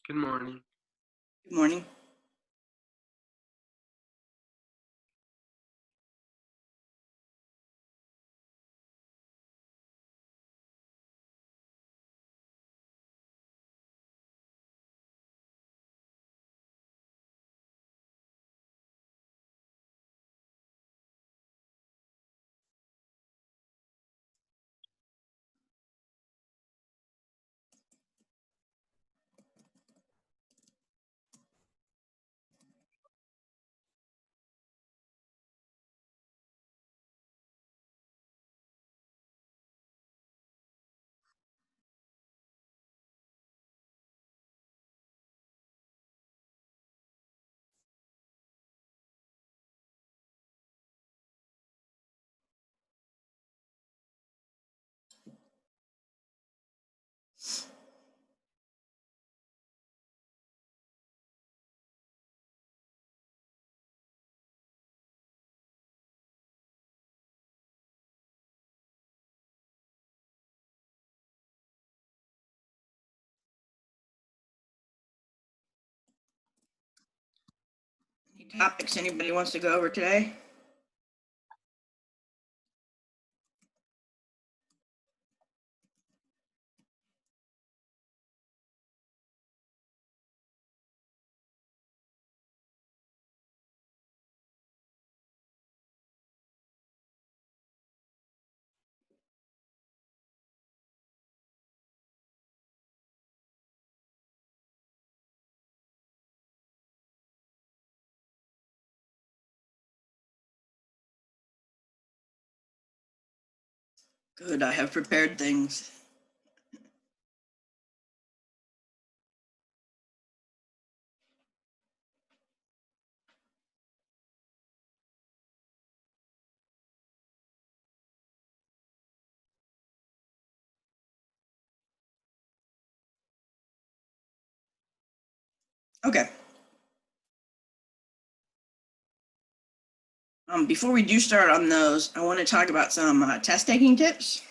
Good morning. Good morning. Any topics anybody wants to go over today? Good, I have prepared things. Okay. Before we do start on those, I want to talk about some test taking tips.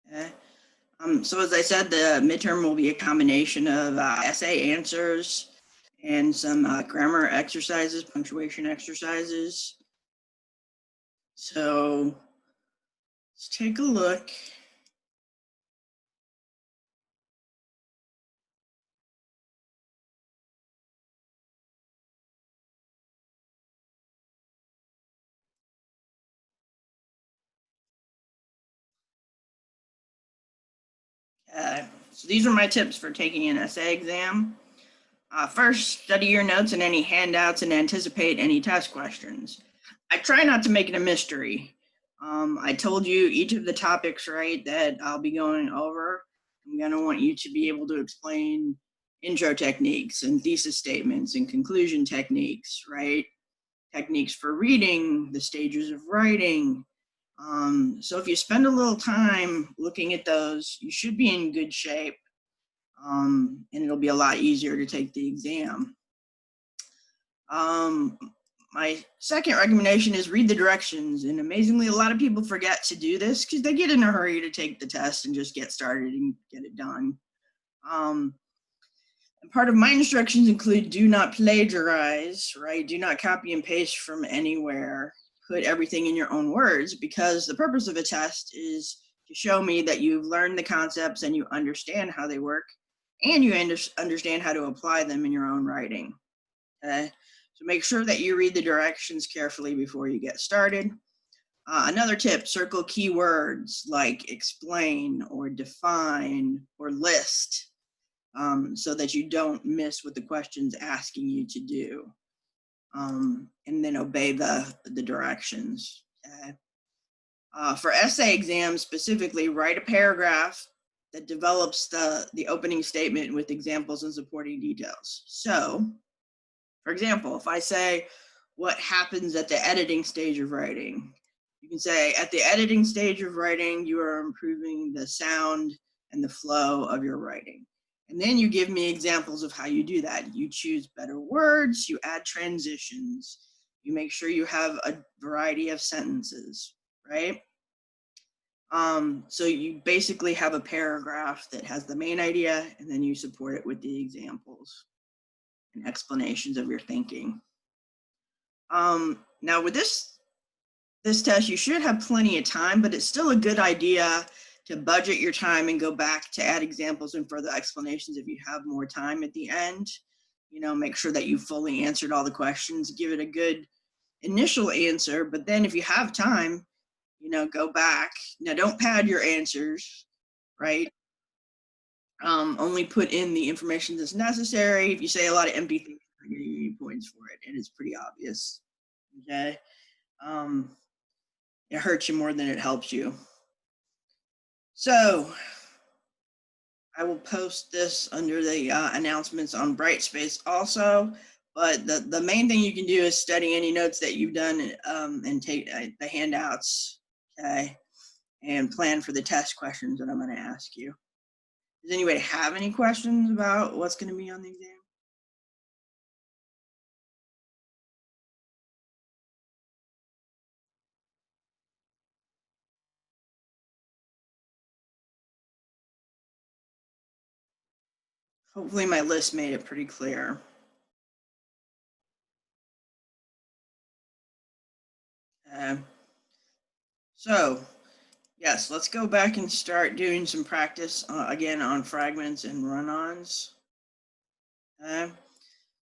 Okay. So as I said, the midterm will be a combination of essay answers and some grammar exercises, punctuation exercises. So let's take a look. So these are my tips for taking an essay exam. First, study your notes and any handouts and anticipate any test questions. I try not to make it a mystery. I told you each of the topics, right, that I'll be going over. I'm going to want you to be able to explain intro techniques and thesis statements and conclusion techniques, right? Techniques for reading, the stages of writing. So if you spend a little time looking at those, you should be in good shape. And it'll be a lot easier to take the exam. My second recommendation is read the directions. And amazingly, a lot of people forget to do this because they get in a hurry to take the test and just get started and get it done. And part of my instructions include do not plagiarize, right? Do not copy and paste from anywhere. Put everything in your own words, because the purpose of a test is to show me that you've learned the concepts and you understand how they work, and you understand how to apply them in your own writing. Okay? So make sure that you read the directions carefully before you get started. Another tip, circle keywords like explain or define or list, so that you don't miss what the question's asking you to do. And then obey the directions. Okay? For essay exams specifically, write a paragraph that develops the opening statement with examples and supporting details. So, for example, if I say, what happens at the editing stage of writing? You can say, at the editing stage of writing, you are improving the sound and the flow of your writing. And then you give me examples of how you do that. You choose better words, you add transitions, you make sure you have a variety of sentences, right? So you basically have a paragraph that has the main idea, and then you support it with the examples and explanations of your thinking. Now with this test, you should have plenty of time, but it's still a good idea to budget your time and go back to add examples and further explanations if you have more time at the end. You know, make sure that you fully answered all the questions, give it a good initial answer, but then if you have time, you know, go back. Now don't pad your answers, right? Only put in the information that's necessary. If you say a lot of empty things, I'm going to give you points for it, and it's pretty obvious. Okay. It hurts you more than it helps you. So I will post this under the announcements on Brightspace also. But the main thing you can do is study any notes that you've done and take the handouts, okay, and plan for the test questions that I'm going to ask you. Does anybody have any questions about what's going to be on the exam? Hopefully my list made it pretty clear. So yes, let's go back and start doing some practice again on fragments and run-ons.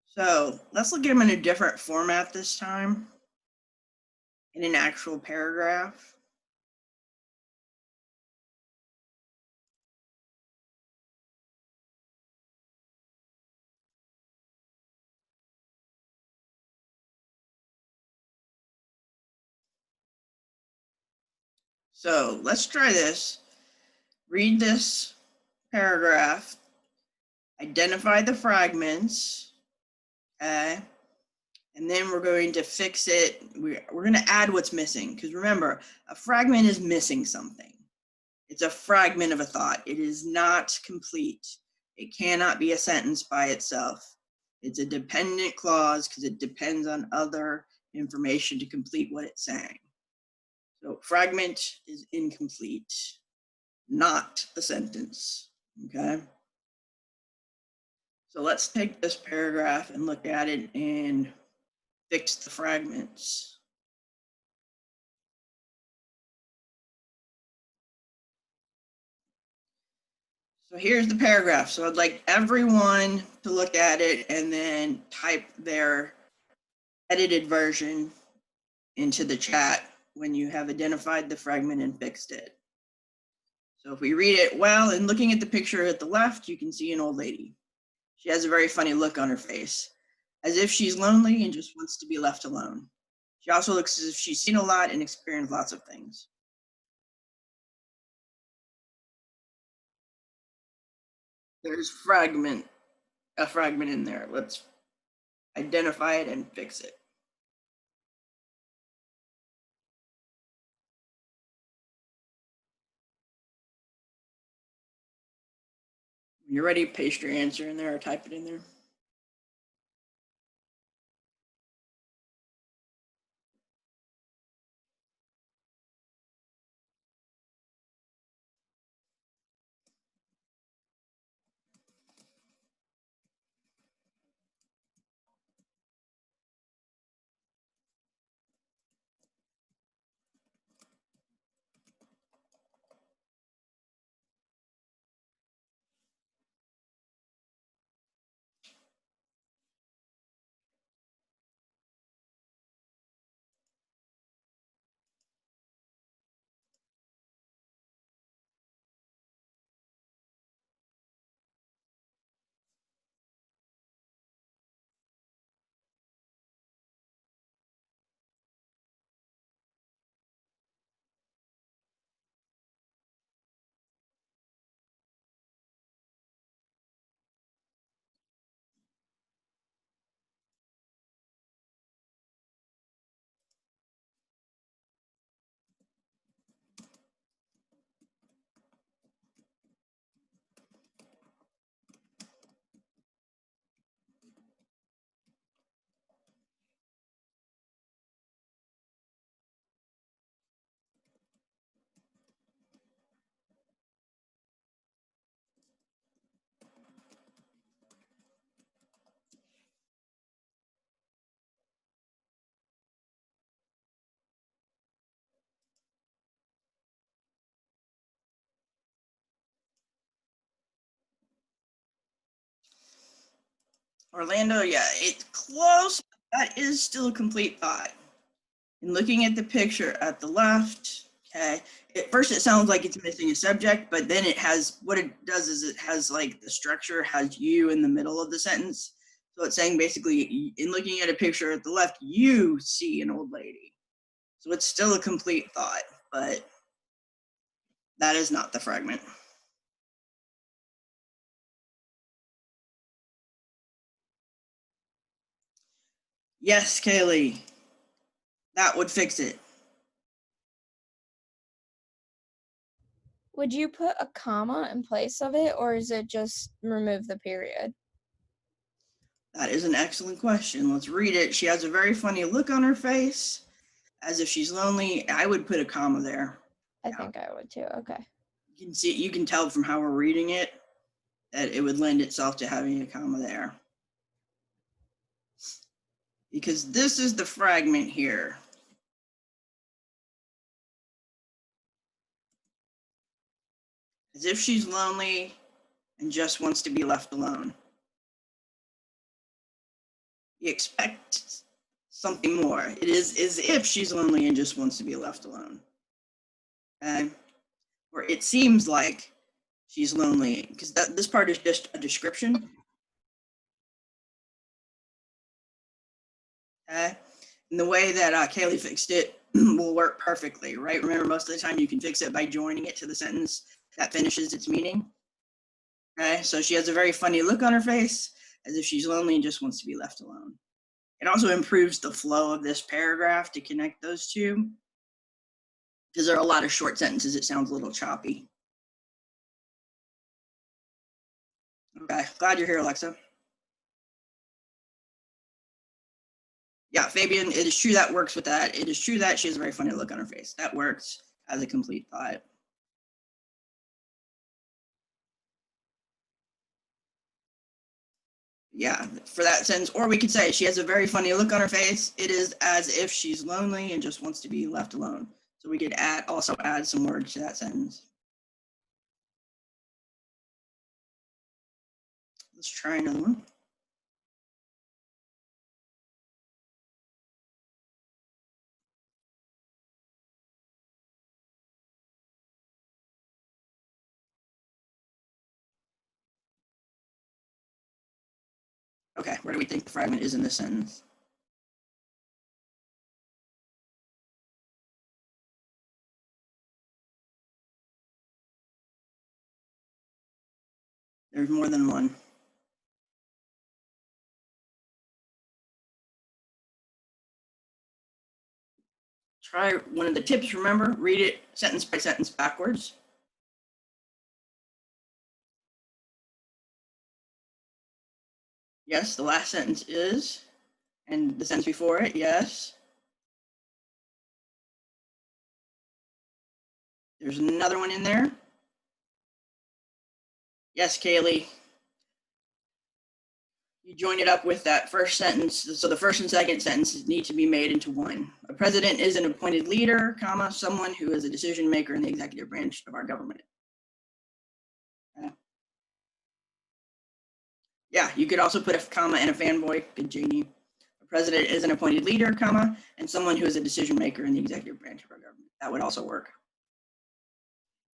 So let's look at them in a different format this time, in an actual paragraph. So let's try this. Read this paragraph, identify the fragments, okay? And then we're going to fix it. We're going to add what's missing, because remember, a fragment is missing something. It's a fragment of a thought. It is not complete. It cannot be a sentence by itself. It's a dependent clause because it depends on other information to complete what it's saying. So fragment is incomplete, not a sentence, okay? So let's take this paragraph and look at it and fix the fragments. So here's the paragraph. So I'd like everyone to look at it and then type their edited version into the chat when you have identified the fragment and fixed it. So if we read it well, and looking at the picture at the left, you can see an old lady. She has a very funny look on her face, as if she's lonely and just wants to be left alone. She also looks as if she's seen a lot and experienced lots of things. There's a fragment in there. Let's identify it and fix it. When you're ready, paste your answer in there or type it in there. Orlando, yeah, it's close. That is still a complete thought. And looking at the picture at the left, okay, at first it sounds like it's missing a subject, but then it has, what it does is it has like the structure has you in the middle of the sentence. So it's saying basically, in looking at a picture at the left, you see an old lady. So it's still a complete thought, but that is not the fragment. Yes, Kaylee, that would fix it. Would you put a comma in place of it, or is it just remove the period? That is an excellent question. Let's read it. She has a very funny look on her face, as if she's lonely. I would put a comma there. I Yeah. think I would too. Okay. You can tell from how we're reading it that it would lend itself to having a comma there. Because this is the fragment here. As if she's lonely and just wants to be left alone. You expect something more. It is as if she's lonely and just wants to be left alone. Okay? Or it seems like she's lonely, because this part is just a description. Okay? And the way that Kaylee fixed it will work perfectly, right? Remember, most of the time you can fix it by joining it to the sentence that finishes its meaning. Okay, so she has a very funny look on her face, as if she's lonely and just wants to be left alone. It also improves the flow of this paragraph to connect those two, because there are a lot of short sentences. It sounds a little choppy. Okay, glad you're here, Alexa. Yeah, Fabian, it is true that works with that. It is true that she has a very funny look on her face. That works as a complete thought. Yeah, for that sentence, or we could say she has a very funny look on her face. It is as if she's lonely and just wants to be left alone. So we could also add some words to that sentence. Let's try another one. Okay, where do we think the fragment is in this sentence? There's more than one. Try one of the tips, remember, read it sentence by sentence backwards. Yes, the last sentence is, and the sentence before it, yes. There's another one in there. Yes, Kaylee. You join it up with that first sentence. So the first and second sentences need to be made into one. A president is an appointed leader, comma, someone who is a decision maker in the executive branch of our government. Yeah, you could also put a comma and a fanboy. Good, Janie. A president is an appointed leader, comma, and someone who is a decision maker in the executive branch of our government. That would also work.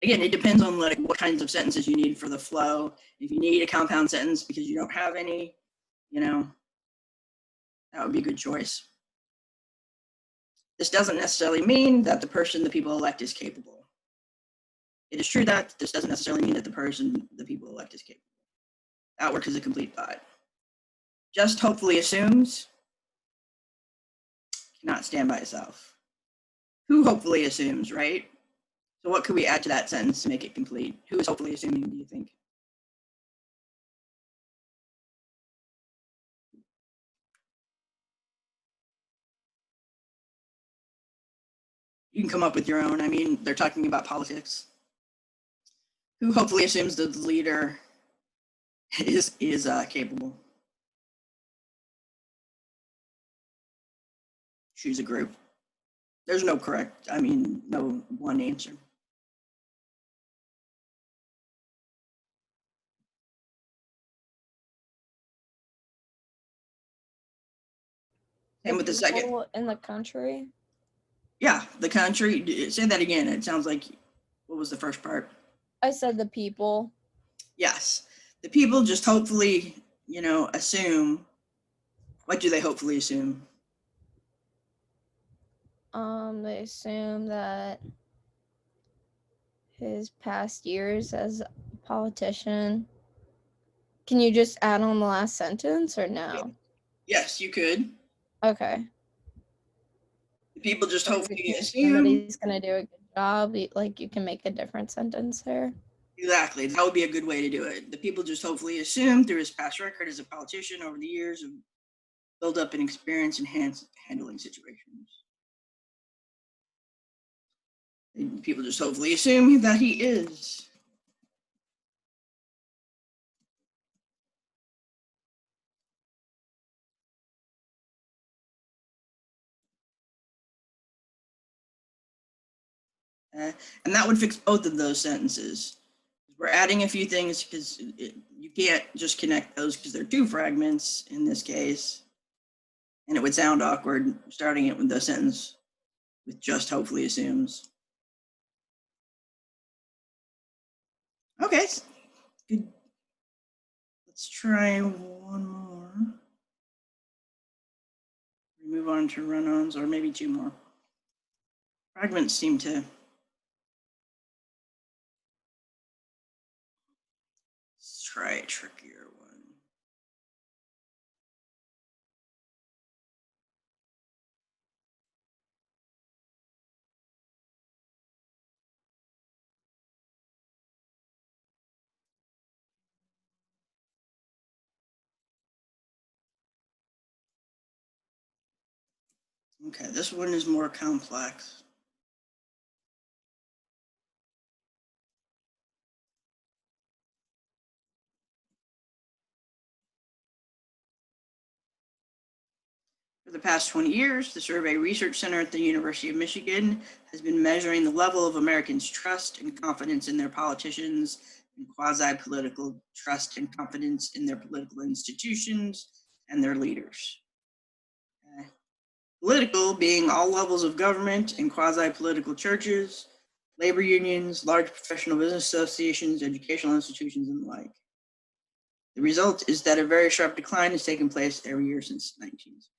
Again, it depends on like what kinds of sentences you need for the flow. If you need a compound sentence because you don't have any, that would be a good choice. This doesn't necessarily mean that the person the people elect is capable. It is true that this doesn't necessarily mean that the person the people elect is capable. That works as a complete thought. Just hopefully assumes cannot stand by itself. Who hopefully assumes, right? So what could we add to that sentence to make it complete? Who is hopefully assuming, do you think? You can come up with your own. I mean, they're talking about politics. Who hopefully assumes that the leader is capable. Choose a group. There's no no one answer. And with the second, people in the country. yeah, the country. Say that again. It sounds like, what was the first part? I said the people. Yes. The people just hopefully, assume. What do they hopefully assume? They assume that his past years as a politician. Can you just add on the last sentence or no? Yes, you could. Okay. The people just Or hopefully if assume. somebody's gonna do a good job, like you can make a different sentence there. Exactly. That would be a good way to do it. The people just hopefully assume through his past record as a politician over the years of build up an experience in handling situations. And people just hopefully assume that he is. And that would fix both of those sentences. We're adding a few things because you can't just connect those because they're two fragments in this case. And it would sound awkward starting it with the sentence with just hopefully assumes. Okay, good. Let's try one more. Move on to run-ons, or maybe two more. Fragments seem to. Let's try a trickier one. Okay, this one is more complex. For the past 20 years, the Survey Research Center at the University of Michigan has been measuring the level of Americans' trust and confidence in their politicians and quasi-political trust and confidence in their political institutions and their leaders. Political being all levels of government and quasi-political churches, labor unions, large professional business associations, educational institutions, and the like. The result is that a very sharp decline has taken place every year since 1960.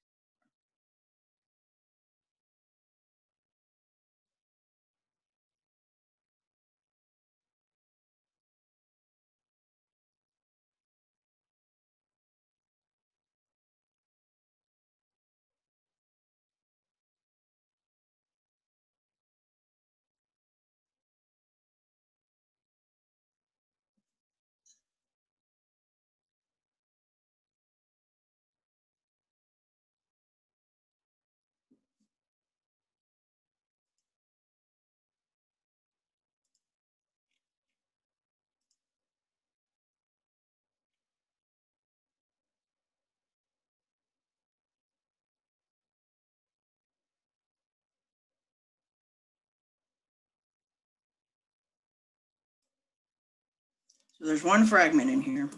So there's one fragment in here.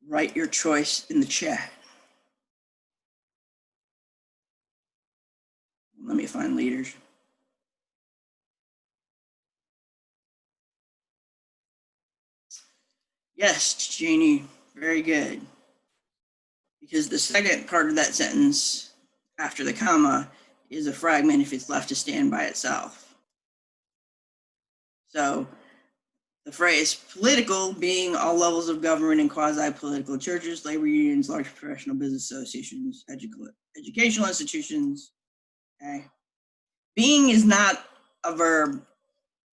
Write your choice in the chat. Let me find leaders. Yes, Janie, very good. Because the second part of that sentence, after the comma, is a fragment if it's left to stand by itself. So the phrase political being all levels of government and quasi-political churches, labor unions, large professional business associations, educational institutions. Okay. Being is not a verb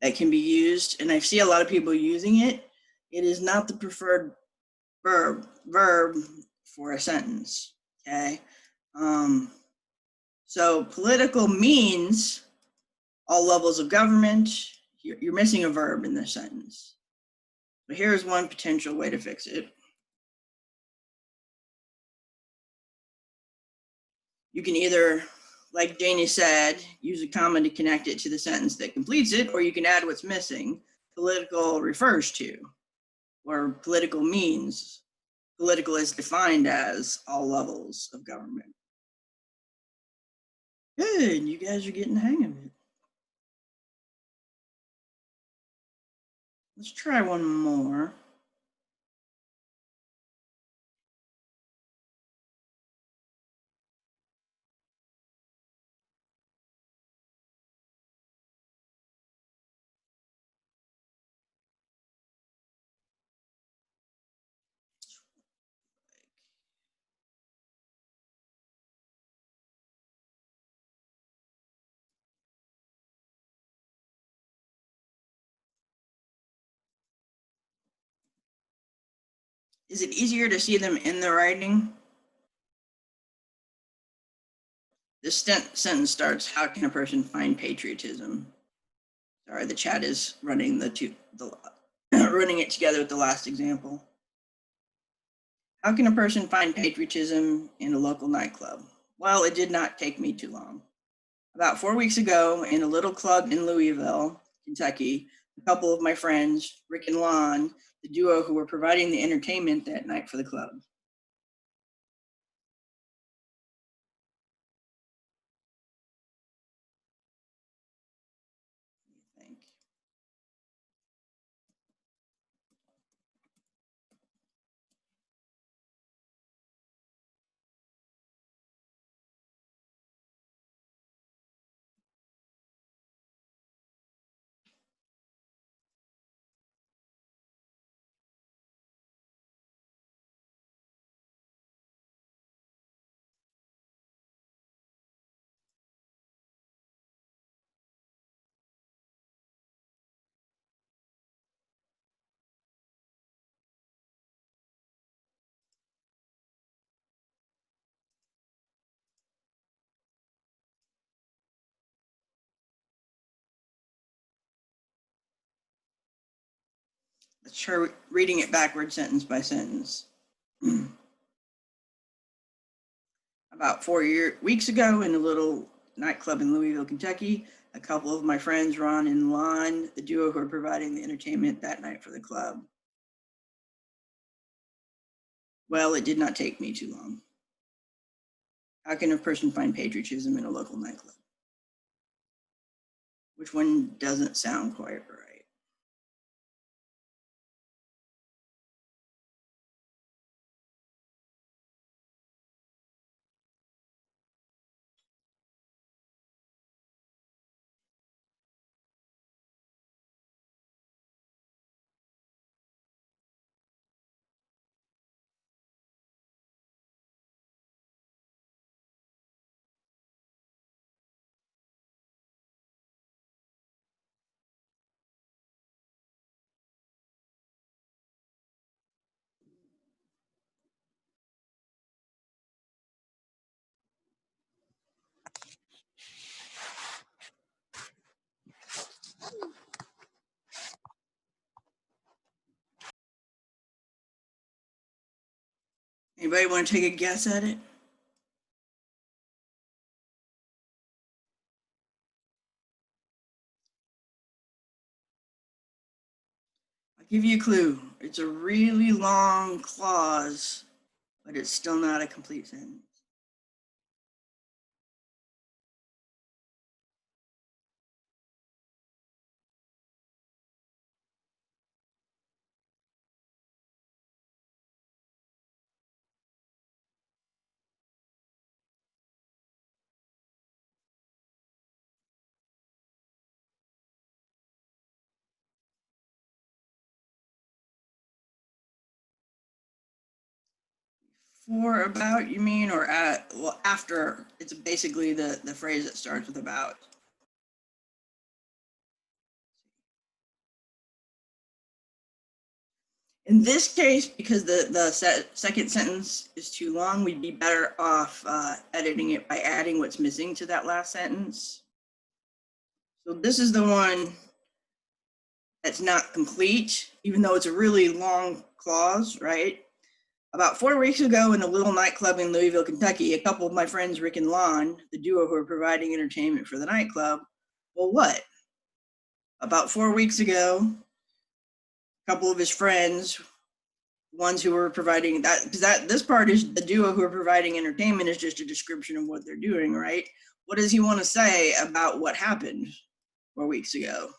that can be used, and I see a lot of people using it. It is not the preferred verb for a sentence. Okay. So political means all levels of government. You're missing a verb in this sentence. But here's one potential way to fix it. You can either like Janie said, use a comma to connect it to the sentence that completes it, or you can add what's missing. Political refers to, or political means. Political is defined as all levels of government. Good, you guys are getting the hang of it. Let's try one more. Is it easier to see them in the writing? This sentence starts, how can a person find patriotism? Sorry, the chat is running running it together with the last example. How can a person find patriotism in a local nightclub? Well, it did not take me too long. About 4 weeks ago, in a little club in Louisville, Kentucky, a couple of my friends, Rick and Lon, the duo who were providing the entertainment that night for the club. What do you think? Let's try reading it backwards sentence by sentence. About 4 weeks ago, in a little nightclub in Louisville, Kentucky, a couple of my friends, Ron and Lon, the duo who were providing the entertainment that night for the club. Well, it did not take me too long. How can a person find patriotism in a local nightclub? Which one doesn't sound quite right? Anybody want to take a guess at it? I'll give you a clue. It's a really long clause, but it's still not a complete sentence. For about, you mean, or at, well, after? It's basically the phrase that starts with about. In this case, because the second sentence is too long, we'd be better off editing it by adding what's missing to that last sentence. So this is the one that's not complete, even though it's a really long clause, right? About 4 weeks ago in a little nightclub in Louisville, Kentucky, a couple of my friends, Rick and Lon, the duo who are providing entertainment for the nightclub, well, what? About 4 weeks ago, a couple of his friends, ones who were providing that, because this part is the duo who are providing entertainment is just a description of what they're doing, right? What does he want to say about what happened 4 weeks ago?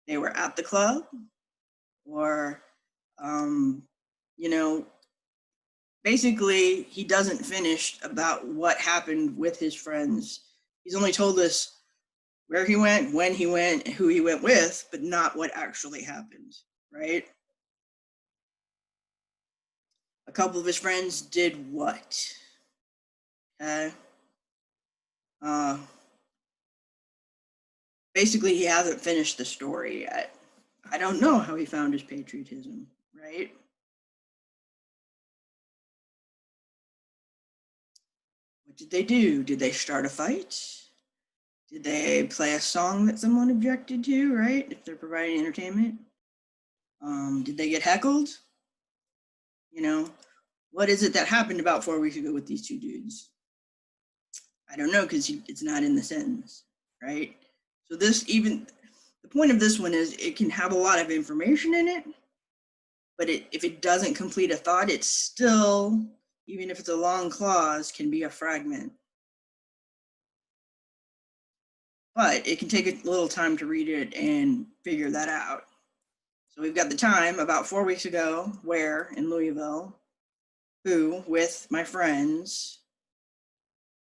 They were at the club, or, you know, basically, he doesn't finish about what happened with his friends. He's only told us where he went, when he went, who he went with, but not what actually happened, right? A couple of his friends did what? Okay. Basically, he hasn't finished the story yet. I don't know how he found his patriotism, right? What did they do? Did they start a fight? Did they play a song that someone objected to, right? If they're providing entertainment? Did they get heckled? You know, what is it that happened about 4 weeks ago with these two dudes? I don't know, because it's not in the sentence, right? So the point of this one is it can have a lot of information in it, but if it doesn't complete a thought, it's still, even if it's a long clause, can be a fragment. But it can take a little time to read it and figure that out. So we've got the time, about 4 weeks ago, where, in Louisville, who, with my friends,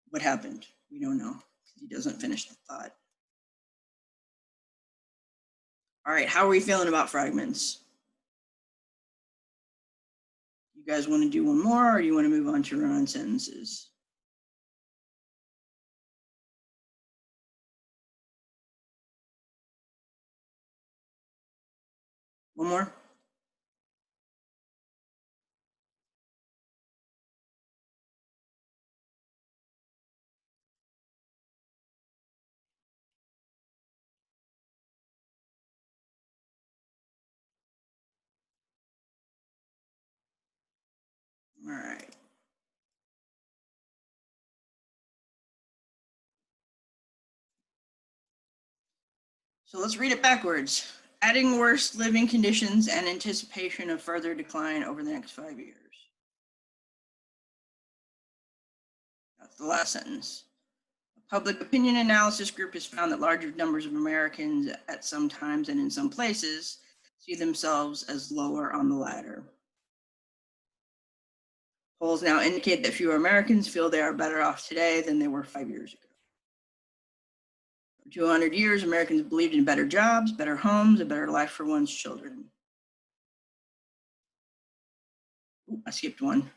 what happened? We don't know. He doesn't finish the thought. All right, how are we feeling about fragments? You guys want to do one more, or do you want to move on to run-on sentences? One more? All right. So let's read it backwards. Adding worse living conditions and anticipation of further decline over the next 5 years. That's the last sentence. A public opinion analysis group has found that larger numbers of Americans at some times and in some places see themselves as lower on the ladder. Polls now indicate that fewer Americans feel they are better off today than they were 5 years ago. For 200 years, Americans believed in better jobs, better homes, a better life for one's children. Ooh, I skipped one.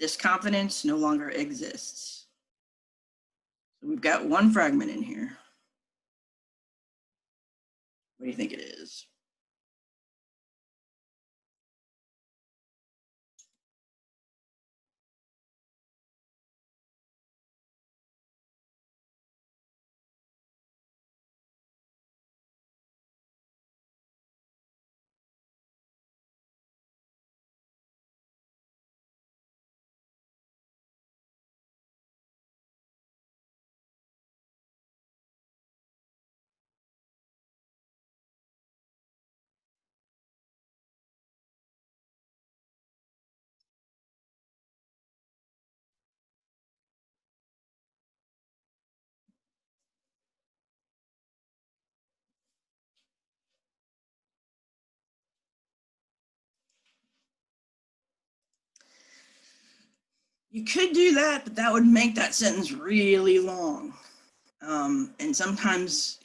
This confidence no longer exists. So we've got one fragment in here. What do you think it is? You could do that, but that would make that sentence really long. And sometimes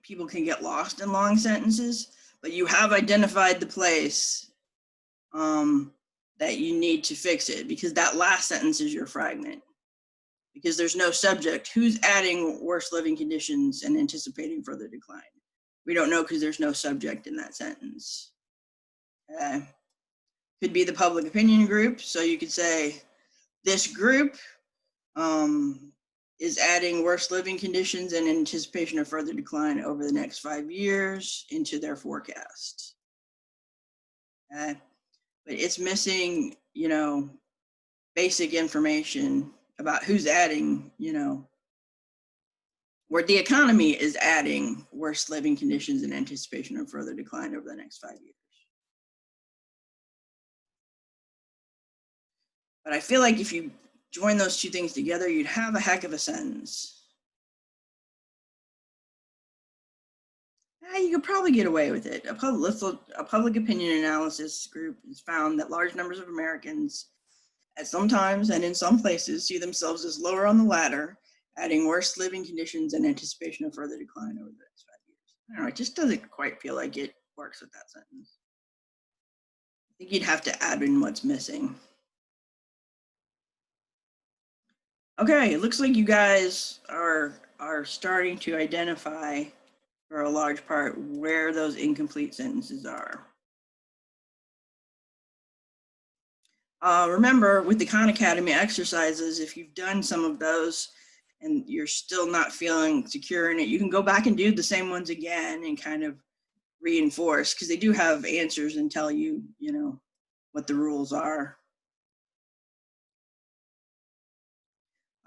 people can get lost in long sentences, but you have identified the place that you need to fix it, because that last sentence is your fragment. Because there's no subject. Who's adding worse living conditions and anticipating further decline? We don't know, because there's no subject in that sentence. Could be the public opinion group. So you could say, this group is adding worse living conditions and anticipation of further decline over the next 5 years into their forecast. But it's missing, basic information about who's adding, where the economy is adding worse living conditions in anticipation of further decline over the next 5 years. But I feel like if you join those two things together, you'd have a heck of a sentence. You could probably get away with it. A public opinion analysis group has found that large numbers of Americans, at some times and in some places, see themselves as lower on the ladder, adding worse living conditions in anticipation of further decline over the next 5 years. I don't know, it just doesn't quite feel like it works with that sentence. I think you'd have to add in what's missing. Okay, it looks like you guys are starting to identify, for a large part, where those incomplete sentences are. Remember, with the Khan Academy exercises, if you've done some of those and you're still not feeling secure in it, you can go back and do the same ones again and kind of reinforce, because they do have answers and tell you, what the rules are.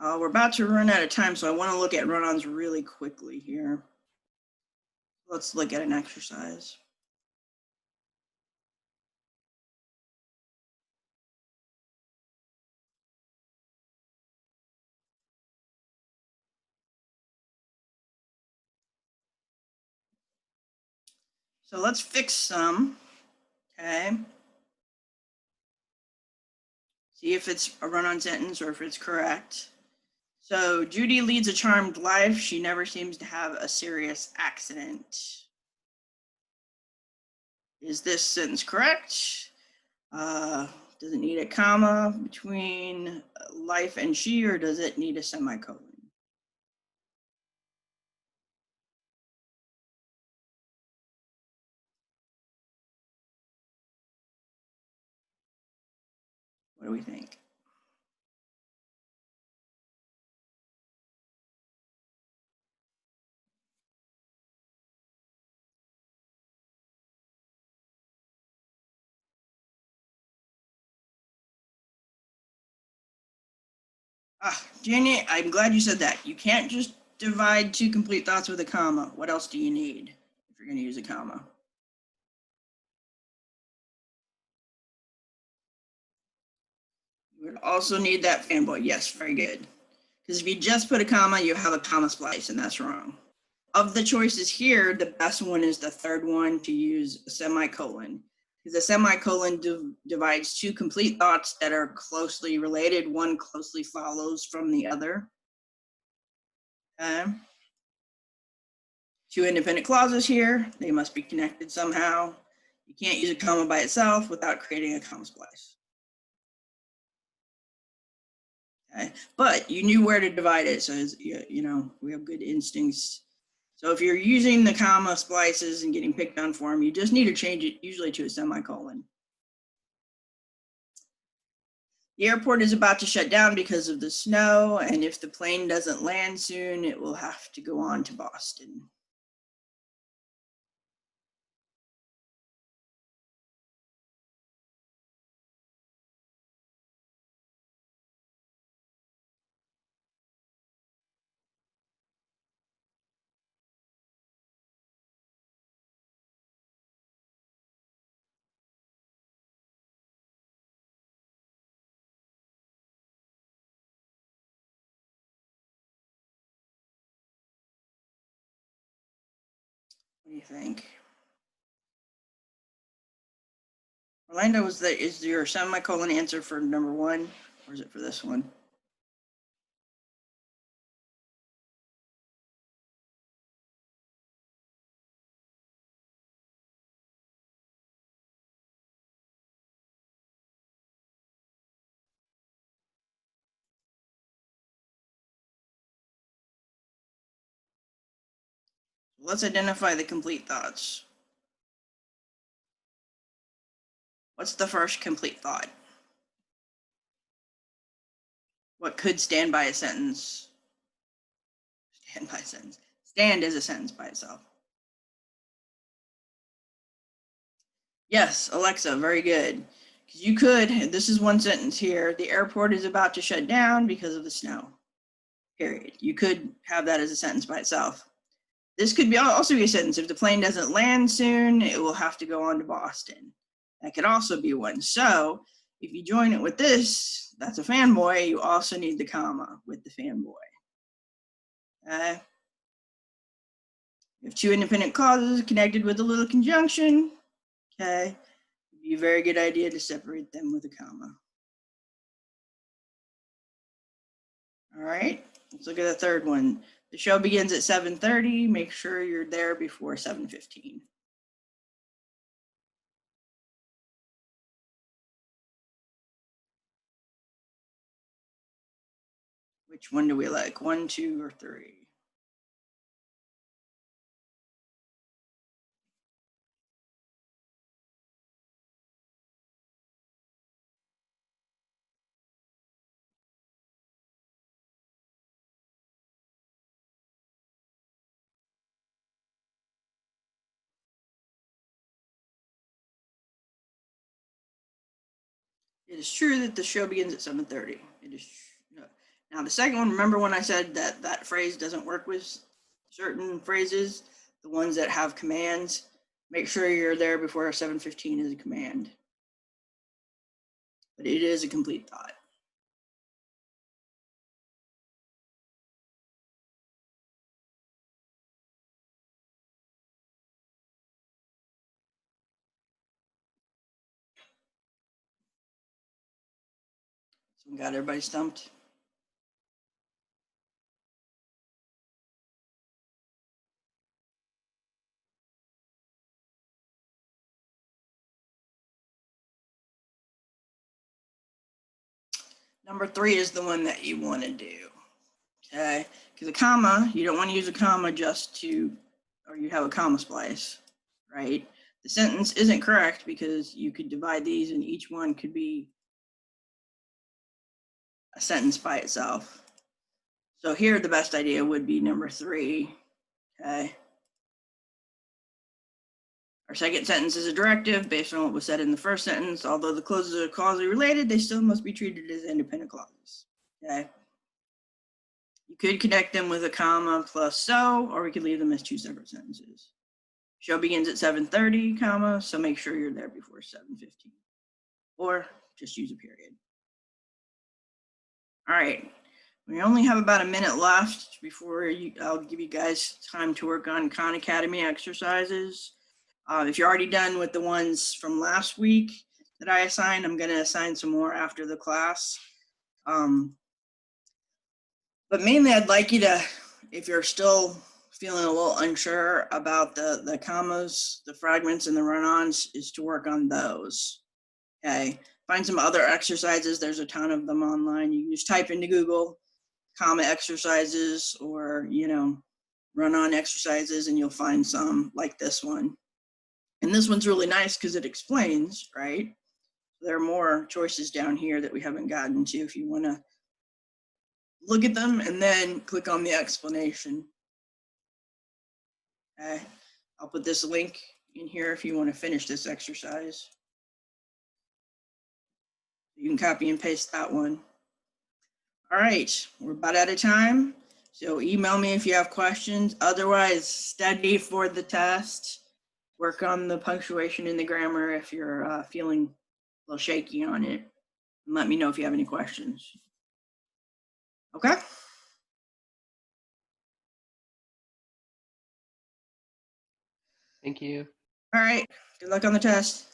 We're about to run out of time, so I want to look at run-ons really quickly here. Let's look at an exercise. So let's fix some, okay? See if it's a run-on sentence or if it's correct. So Judy leads a charmed life. She never seems to have a serious accident. Is this sentence correct? Does it need a comma between life and she, or does it need a semicolon? What do we think? Jenny, I'm glad you said that. You can't just divide two complete thoughts with a comma. What else do you need if you're going to use a comma? You would also need that fanboy. Yes, very good. Because if you just put a comma, you have a comma splice, and that's wrong. Of the choices here, the best one is the third one, to use a semicolon. Because a semicolon divides two complete thoughts that are closely related. One closely follows from the other. Okay. Two independent clauses here. They must be connected somehow. You can't use a comma by itself without creating a comma splice. Okay. But you knew where to divide it, so we have good instincts. So if you're using the comma splices and getting picked on for them, you just need to change it usually to a semicolon. The airport is about to shut down because of the snow, and if the plane doesn't land soon, it will have to go on to Boston. What do you think? Orlando, is your semicolon answer for number one, or is it for this one? Let's identify the complete thoughts. What's the first complete thought? What could stand by a sentence? Stand by a sentence. Stand is a sentence by itself. Yes, Alexa, very good. Because you could, this is one sentence here, the airport is about to shut down because of the snow, period. You could have that as a sentence by itself. This could also be a sentence. If the plane doesn't land soon, it will have to go on to Boston. That could also be one. So if you join it with this, that's a fanboy, you also need the comma with the fanboy. You have two independent clauses connected with a little conjunction. Okay, it'd be a very good idea to separate them with a comma. All right, let's look at the third one. The show begins at 7:30. Make sure you're there before 7:15. Which one do we like? 1, 2, or 3? It is true that the show begins at 7:30. It is now the second one. Remember when I said that that phrase doesn't work with certain phrases, the ones that have commands. Make sure you're there before 7:15 is a command, but it is a complete thought. So we got everybody stumped. Number 3 is the one that you want to do. Okay, because a comma, you don't want to use a comma just to, or you have a comma splice, right? The sentence isn't correct because you could divide these and each one could be a sentence by itself. So here the best idea would be number 3, okay? Our second sentence is a directive based on what was said in the first sentence. Although the clauses are causally related, they still must be treated as independent clauses, okay? You could connect them with a comma plus so, or we could leave them as 2 separate sentences. Show begins at 7:30, comma, so make sure you're there before 7:15. Or just use a period. All right, we only have about a minute left before I'll give you guys time to work on Khan Academy exercises. If you're already done with the ones from last week that I assigned, I'm gonna assign some more after the class. But mainly I'd like you to, if you're still feeling a little unsure about the commas, the fragments, and the run-ons, is to work on those, okay? Find some other exercises. There's a ton of them online. You can just type into Google comma exercises or, run-on exercises, and you'll find some like this one. And this one's really nice because it explains, right? There are more choices down here that we haven't gotten to if you want to look at them and then click on the explanation. Okay, I'll put this link in here if you want to finish this exercise. You can copy and paste that one. All right, we're about out of time. So email me if you have questions. Otherwise, study for the test. Work on the punctuation and the grammar if you're feeling a little shaky on it. And let me know if you have any questions. Okay? Thank you. All right, good luck on the test.